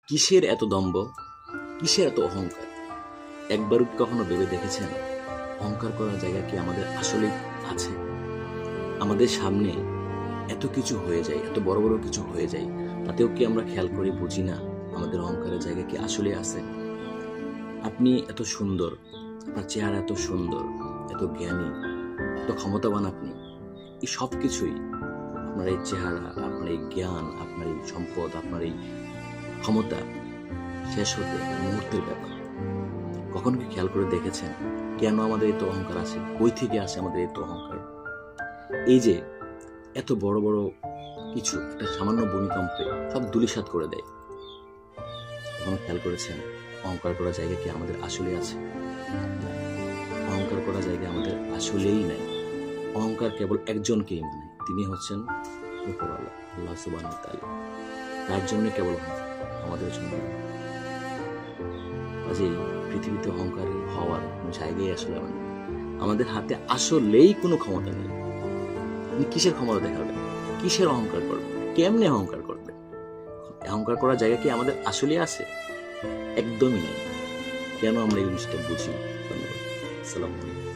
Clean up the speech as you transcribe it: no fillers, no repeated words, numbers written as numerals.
কিসের এত দম্ভ, কিসের এত অহংকার? একবারও কি কখনো ভেবে দেখেছেন অহংকার করার জায়গা কি আমাদের আসলে আছে? আমাদের সামনে এত কিছু হয়ে যায়, এত বড় বড় কিছু হয়ে যায়, তাতেও কি আমরা খেয়াল করে বুঝি না আমাদের অহংকারের জায়গা কি আসলে আছে? আপনি এত সুন্দর, আপনার চেহারা এত সুন্দর, এত জ্ঞানী, এত ক্ষমতাবান, আপনি এই সব কিছুই, আপনার এই চেহারা, আপনার এই জ্ঞান, আপনার এই সম্পদ, আপনার এই ক্ষমতা শেষ হতে মুহূর্তের ব্যাপার। কখন কি খেয়াল করে দেখেছেন কেন আমাদের এত অহংকার আছে? কই থেকে আসে আমাদের এত অহংকার? এই যে এত বড় বড় কিছু একটা সামান্য ভূমিকম্পে সব ধূলিসাৎ করে দেয়। কখনো খেয়াল করেছেন অহংকার করার জায়গা কি আমাদের আসলে আছে? অহংকার করার জায়গা আমাদের আসলেই নাই। অহংকার কেবল একজনকেই মানে, তিনি হচ্ছেন উপরওয়ালা, আল্লাহ সুবহানাহু ওয়া তাআলা। তার জন্য কেবল আমাদের জন্য। কাজেই পৃথিবীতে অহংকার হওয়ার কোনো জায়গায় আসলে আমাদের হাতে আসলেই কোনো ক্ষমতা নেই। আপনি কিসের ক্ষমতা দেখাবেন? কিসের অহংকার করবেন? কেমনে অহংকার করবেন? অহংকার করার জায়গা কি আমাদের আসলে আছে? একদমই নেই। কেন আমরা এই জিনিসটা বুঝি? ধন্যবাদ। আসসালামু আলাইকুম।